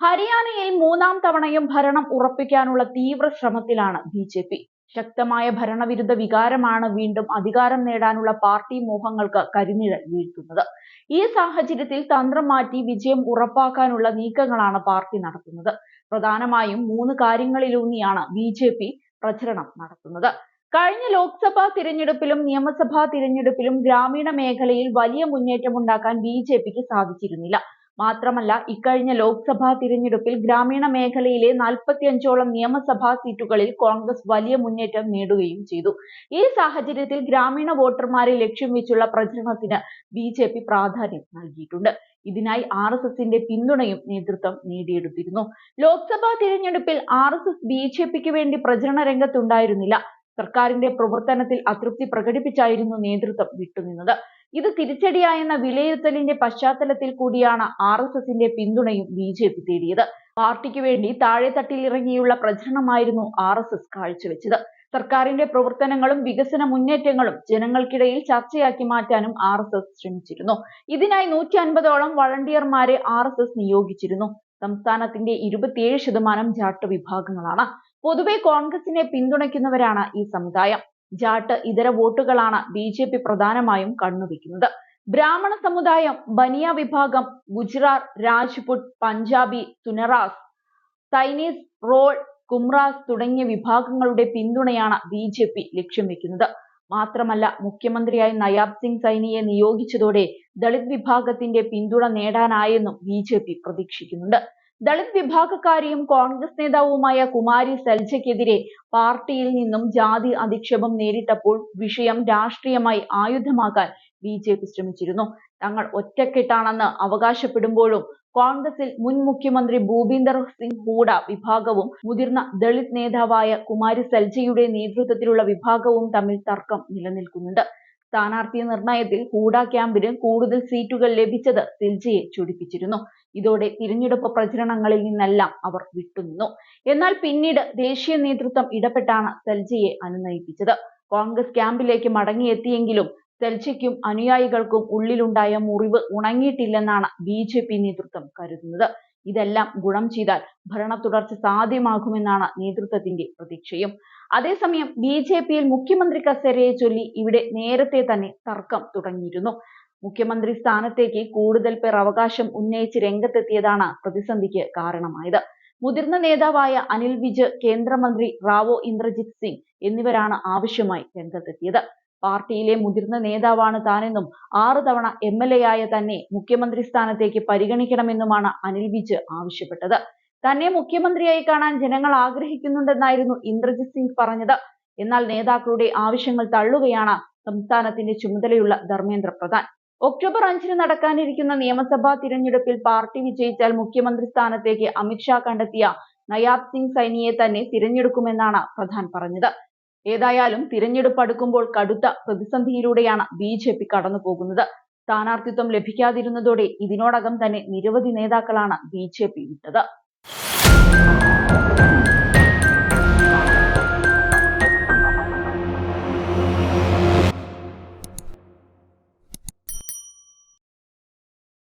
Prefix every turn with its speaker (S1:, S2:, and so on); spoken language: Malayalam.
S1: ഹരിയാനയിൽ മൂന്നാം തവണയും ഭരണം ഉറപ്പിക്കാനുള്ള തീവ്ര ശ്രമത്തിലാണ് ബി.ജെ.പി. ശക്തമായ ഭരണവിരുദ്ധ വികാരമാണ് വീണ്ടും അധികാരം നേടാനുള്ള പാർട്ടി മോഹങ്ങൾക്ക് കരിനിഴൽ വീഴ്ത്തുന്നത്. ഈ സാഹചര്യത്തിൽ തന്ത്രം മാറ്റി വിജയം ഉറപ്പാക്കാനുള്ള നീക്കങ്ങളാണ് പാർട്ടി നടത്തുന്നത്. പ്രധാനമായും 3 കാര്യങ്ങളിലൂന്നിയാണ് ബി.ജെ.പി. പ്രചരണം നടത്തുന്നത്. കഴിഞ്ഞ ലോക്സഭാ തിരഞ്ഞെടുപ്പിലും നിയമസഭാ തിരഞ്ഞെടുപ്പിലും ഗ്രാമീണ മേഖലയിൽ വലിയ മുന്നേറ്റമുണ്ടാക്കാൻ ബി.ജെ.പിക്ക് സാധിച്ചിരുന്നില്ല. മാത്രമല്ല, ഇക്കഴിഞ്ഞ ലോക്സഭാ തിരഞ്ഞെടുപ്പിൽ ഗ്രാമീണ മേഖലയിലെ 45ഓളം നിയമസഭാ സീറ്റുകളിൽ കോൺഗ്രസ് വലിയ മുന്നേറ്റം നേടുകയും ചെയ്തു. ഈ സാഹചര്യത്തിൽ ഗ്രാമീണ വോട്ടർമാരെ ലക്ഷ്യം വെച്ചുള്ള പ്രചരണത്തിന് ബി.ജെ.പി. പ്രാധാന്യം നൽകിയിട്ടുണ്ട്. ഇതിനായി ആർ.എസ്.എസിന്റെ പിന്തുണയും നേതൃത്വം നേടിയെടുത്തിരുന്നു. ലോക്സഭാ തിരഞ്ഞെടുപ്പിൽ ആർ.എസ്.എസ് ബി.ജെ.പിക്ക് വേണ്ടി പ്രചരണ രംഗത്തുണ്ടായിരുന്നില്ല. സർക്കാരിന്റെ പ്രവർത്തനത്തിൽ അതൃപ്തി പ്രകടിപ്പിച്ചായിരുന്നു നേതൃത്വം വിട്ടുനിന്നത്. ഇത് തിരിച്ചടിയായെന്ന വിലയിരുത്തലിന്റെ പശ്ചാത്തലത്തിൽ കൂടിയാണ് ആർ.എസ്.എസിന്റെ പിന്തുണയും ബി.ജെ.പി. തേടിയത്. പാർട്ടിക്ക് വേണ്ടി താഴെത്തട്ടിൽ ഇറങ്ങിയുള്ള പ്രചരണമായിരുന്നു ആർ.എസ്.എസ് കാഴ്ചവെച്ചത്. സർക്കാരിന്റെ പ്രവർത്തനങ്ങളും വികസന മുന്നേറ്റങ്ങളും ജനങ്ങൾക്കിടയിൽ ചർച്ചയാക്കി മാറ്റാനും ആർ.എസ്.എസ് ശ്രമിച്ചിരുന്നു. ഇതിനായി 150ഓളം വളണ്ടിയർമാരെ ആർ.എസ്.എസ് നിയോഗിച്ചിരുന്നു. സംസ്ഥാനത്തിന്റെ 27% ജാട്ട് വിഭാഗങ്ങളാണ്. പൊതുവെ കോൺഗ്രസിനെ പിന്തുണയ്ക്കുന്നവരാണ് ഈ സമുദായം. ജാട്ട് ഇതര വോട്ടുകളാണ് ബി.ജെ.പി. പ്രധാനമായും കണ്ണുവെക്കുന്നത്. ബ്രാഹ്മണ സമുദായം, ബനിയ വിഭാഗം, ഗുജ്റാർ, രാജ്പുട്ട്, പഞ്ചാബി, സുനറാസ്, സൈനീസ്, റോൾ, കുമ്രാസ് തുടങ്ങിയ വിഭാഗങ്ങളുടെ പിന്തുണയാണ് ബി.ജെ.പി. ലക്ഷ്യം വെക്കുന്നത്. മാത്രമല്ല, മുഖ്യമന്ത്രിയായി നയാബ് സിംഗ് സൈനിയെ നിയോഗിച്ചതോടെ ദളിത് വിഭാഗത്തിന്റെ പിന്തുണ നേടാനായെന്നും ബി.ജെ.പി. പ്രതീക്ഷിക്കുന്നുണ്ട്. ദളിത് വിഭാഗക്കാരിയും കോൺഗ്രസ് നേതാവുമായ കുമാരി സെൽജയ്ക്കെതിരെ പാർട്ടിയിൽ നിന്നും ജാതി അധിക്ഷേപം നേരിട്ടപ്പോൾ വിഷയം രാഷ്ട്രീയമായി ആയുധമാക്കാൻ ബി.ജെ.പി. ശ്രമിച്ചിരുന്നു. തങ്ങൾ ഒറ്റക്കെട്ടാണെന്ന് അവകാശപ്പെടുമ്പോഴും കോൺഗ്രസിൽ മുൻ മുഖ്യമന്ത്രി ഭൂപീന്ദർ സിംഗ് ഹൂഡ വിഭാഗവും മുതിർന്ന ദളിത് നേതാവായ കുമാരി സെൽജയുടെ നേതൃത്വത്തിലുള്ള വിഭാഗവും തമ്മിൽ തർക്കം നിലനിൽക്കുന്നുണ്ട്. സ്ഥാനാർത്ഥി നിർണയത്തിൽ ഹൂഡ ക്യാമ്പിന് കൂടുതൽ സീറ്റുകൾ ലഭിച്ചത് സെൽജയെ ചൊടിപ്പിച്ചിരുന്നു. ഇതോടെ തിരഞ്ഞെടുപ്പ് പ്രചരണങ്ങളിൽ നിന്നെല്ലാം അവർ വിട്ടുനിന്നു. എന്നാൽ പിന്നീട് ദേശീയ നേതൃത്വം ഇടപെട്ടാണ് സെൽജയെ അനുനയിപ്പിച്ചത്. കോൺഗ്രസ് ക്യാമ്പിലേക്ക് മടങ്ങിയെത്തിയെങ്കിലും സെൽജയ്ക്കും അനുയായികൾക്കും ഉള്ളിലുണ്ടായ മുറിവ് ഉണങ്ങിയിട്ടില്ലെന്നാണ് ബി.ജെ.പി. നേതൃത്വം കരുതുന്നത്. ഇതെല്ലാം ഗുണം ചെയ്താൽ ഭരണ തുടർച്ച സാധ്യമാകുമെന്നാണ് നേതൃത്വത്തിന്റെ പ്രതീക്ഷയും. അതേസമയം ബി.ജെ.പിയിൽ മുഖ്യമന്ത്രി കസേരയെ ചൊല്ലി ഇവിടെ നേരത്തെ തന്നെ തർക്കം തുടങ്ങിയിരുന്നു. മുഖ്യമന്ത്രി സ്ഥാനത്തേക്ക് കൂടുതൽ പേർ അവകാശം ഉന്നയിച്ച് രംഗത്തെത്തിയതാണ് പ്രതിസന്ധിക്ക് കാരണമായത്. മുതിർന്ന നേതാവായ അനിൽ വിജ്, കേന്ദ്രമന്ത്രി റാവോ ഇന്ദ്രജിത് സിംഗ് എന്നിവരാണ് ആവശ്യമായി രംഗത്തെത്തിയത്. പാർട്ടിയിലെ മുതിർന്ന നേതാവാണ് താനെന്നും 6 തവണ എം.എൽ.എ. ആയ തന്നെ മുഖ്യമന്ത്രി സ്ഥാനത്തേക്ക് പരിഗണിക്കണമെന്നുമാണ് അനിൽ വിജ് ആവശ്യപ്പെട്ടത്. തന്നെ മുഖ്യമന്ത്രിയായി കാണാൻ ജനങ്ങൾ ആഗ്രഹിക്കുന്നുണ്ടെന്നായിരുന്നു ഇന്ദ്രജിത് സിംഗ് പറഞ്ഞത്. എന്നാൽ നേതാക്കളുടെ ആവശ്യങ്ങൾ തള്ളുകയാണ് സംസ്ഥാനത്തിന്റെ ചുമതലയുള്ള ധർമ്മേന്ദ്ര പ്രധാൻ. ഒക്ടോബർ 5-ന് നടക്കാനിരിക്കുന്ന നിയമസഭാ തിരഞ്ഞെടുപ്പിൽ പാർട്ടി വിജയിച്ചാൽ മുഖ്യമന്ത്രി സ്ഥാനത്തേക്ക് അമിത്ഷാ കണ്ടെത്തിയ നയാബ് സിംഗ് സൈനിയെ തന്നെ തിരഞ്ഞെടുക്കുമെന്നാണ് പ്രധാൻ പറഞ്ഞത്. ഏതായാലും തിരഞ്ഞെടുപ്പ് അടുക്കുമ്പോൾ കടുത്ത പ്രതിസന്ധിയിലൂടെയാണ് ബി.ജെ.പി. കടന്നുപോകുന്നത്. സ്ഥാനാർത്ഥിത്വം ലഭിക്കാതിരുന്നതോടെ ഇതിനോടകം തന്നെ നിരവധി നേതാക്കളാണ് ബി.ജെ.പി. വിട്ടത്.